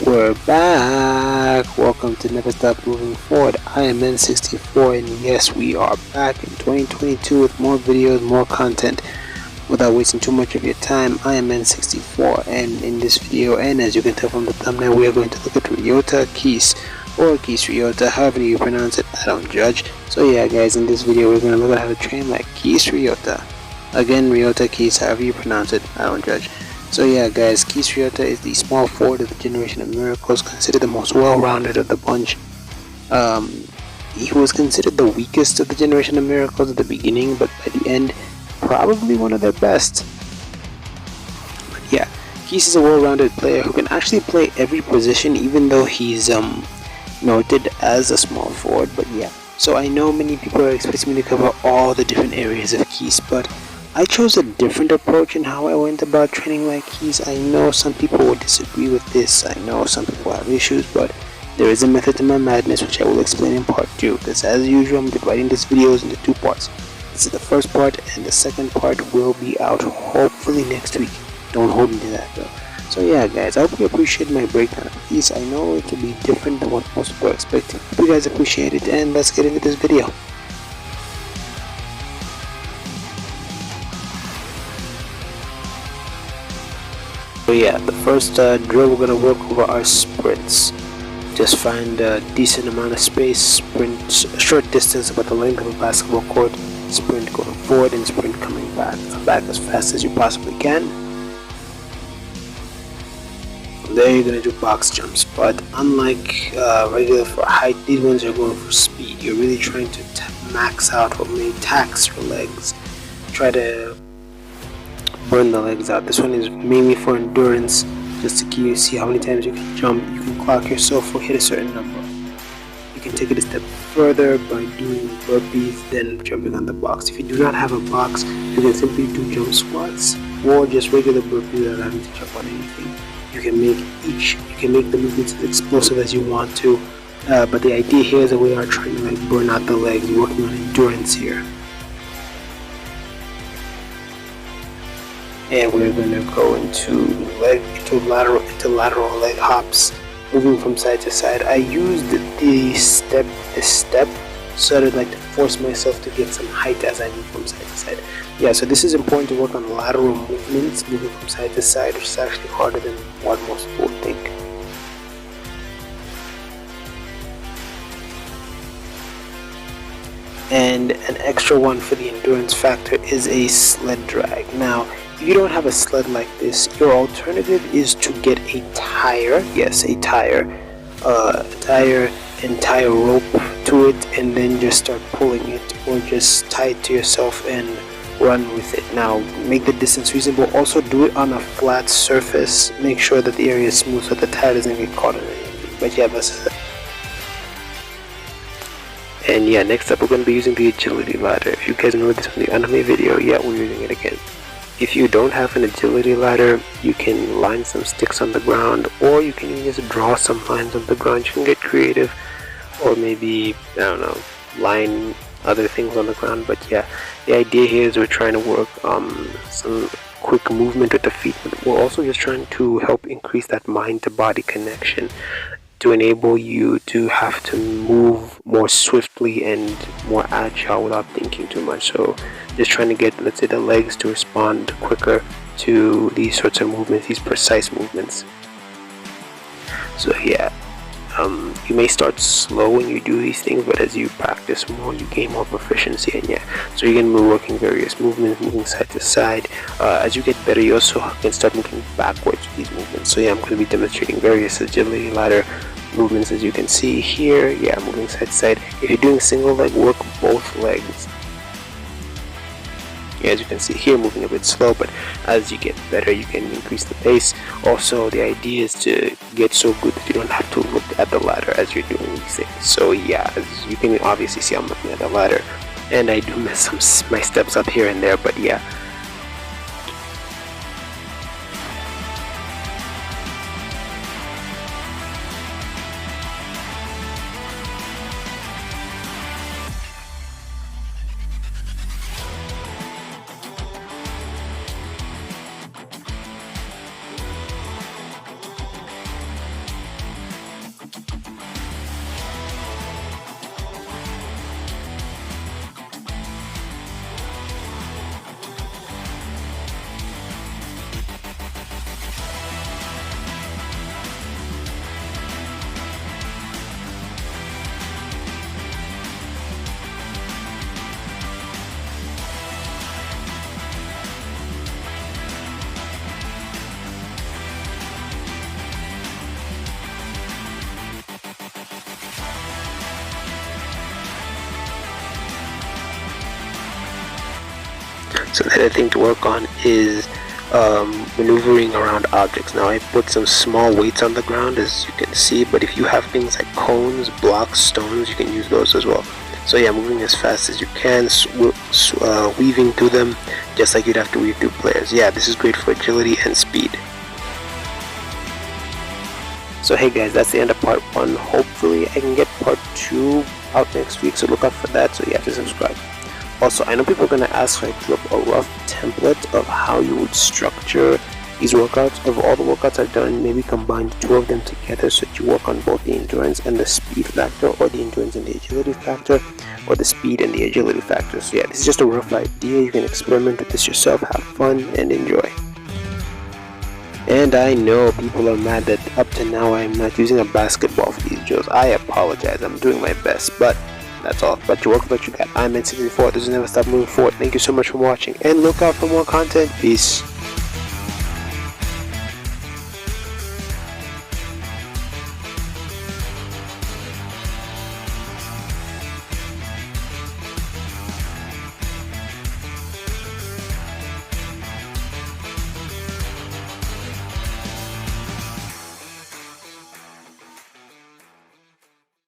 We're back! Welcome to Never Stop Moving Forward. I am N64 and yes, we are back in 2022 with more videos, more content. Without wasting too much of your time, I am N64 and in this video, and as you can tell from the thumbnail, we are going to look at Ryota Kise or Kise Ryota, however you pronounce it, I don't judge. So yeah guys, in this video we're going to look at how to train like Kise Ryota. Again, Ryota Kise, however you pronounce it, I don't judge. So yeah guys, Kise Ryota is the small forward of the Generation of Miracles, considered the most well-rounded of the bunch. He was considered the weakest of the Generation of Miracles at the beginning, but by the end, probably one of their best. But yeah, Kise is a well-rounded player who can actually play every position, even though he's noted as a small forward. But yeah, so I know many people are expecting me to cover all the different areas of Kise, but I chose a different approach in how I went about training like Kise. I know some people will disagree with this, I know some people have issues, but there is a method to my madness which I will explain in part 2, because as usual I'm dividing this video into 2 parts. This is the first part and the second part will be out hopefully next week. Don't hold me to that though. So yeah guys, I hope you appreciate my breakdown of Kise. I know it will be different than what most people are expecting. Hope you guys appreciate it, and let's get into this video. So yeah, the first drill we're going to work over are sprints. Just find a decent amount of space, sprint a short distance about the length of a basketball court, sprint going forward and sprint coming back as fast as you possibly can. From there you're going to do box jumps, but unlike regular for height, these ones are going for speed. You're really trying to max out or maybe tax your legs. Try to burn the legs out. This one is mainly for endurance, just to keep you see how many times you can jump. You can clock yourself or hit a certain number. You can take it a step further by doing burpees, then jumping on the box. If you do not have a box, you can simply do jump squats or just regular burpees without having to jump on anything. You can make the movements as explosive as you want to, but the idea here is that we are trying to like burn out the legs, working on endurance here. And we're going to go into lateral leg hops, moving from side to side. I used this step so that I'd like to force myself to get some height as I move from side to side. Yeah, so this is important to work on lateral movements, moving from side to side, which is actually harder than what most people think. And an extra one for the endurance factor is a sled drag. Now, if you don't have a sled like this, your alternative is to get a tire, yes, a tire and tie a rope to it and then just start pulling it, or just tie it to yourself and run with it. Now, make the distance reasonable. Also do it on a flat surface. Make sure that the area is smooth so the tire doesn't get caught in anything. But yeah, that's it. And yeah, next up we're going to be using the agility ladder. If you guys know this from the anime video, yeah, we're using it again. If you don't have an agility ladder, you can line some sticks on the ground, or you can even just draw some lines on the ground. You can get creative, or maybe, I don't know, line other things on the ground. But yeah, the idea here is we're trying to work some quick movement with the feet, but we're also just trying to help increase that mind to body connection, to enable you to have to move more swiftly and more agile without thinking too much. So just trying to get, let's say, the legs to respond quicker to these sorts of movements, these precise movements. So yeah, you may start slow when you do these things, but as you practice more, you gain more proficiency. And yeah, so you're going to be working various movements, moving side to side. As you get better, you also can start moving backwards with these movements. So yeah, I'm going to be demonstrating various agility ladder movements, as you can see here. Yeah, moving side to side. If you're doing single leg, work both legs. Yeah, as you can see here, moving a bit slow, but as you get better, you can increase the pace. Also, the idea is to get so good that you don't have to look at the ladder as you're doing these things. So yeah, as you can obviously see, I'm looking at the ladder, and I do mess my steps up here and there, but yeah. So the other thing to work on is maneuvering around objects. Now I put some small weights on the ground, as you can see, but if you have things like cones, blocks, stones, you can use those as well. So yeah, moving as fast as you can, weaving through them just like you'd have to weave through players. Yeah, this is great for agility and speed. So hey guys, that's the end of part 1. Hopefully I can get part 2 out next week, so look out for that, so you have to subscribe. Also, I know people are going to ask if I drew up a rough template of how you would structure these workouts. Of all the workouts I've done, maybe combine 2 of them together so that you work on both the endurance and the speed factor, or the endurance and the agility factor, or the speed and the agility factor. So yeah, this is just a rough idea. You can experiment with this yourself, have fun, and enjoy. And I know people are mad that up to now I am not using a basketball for these drills. I apologize, I'm doing my best, but that's all. But you work what you got. I'm N64. This will never stop moving forward. Thank you so much for watching, and look out for more content. Peace.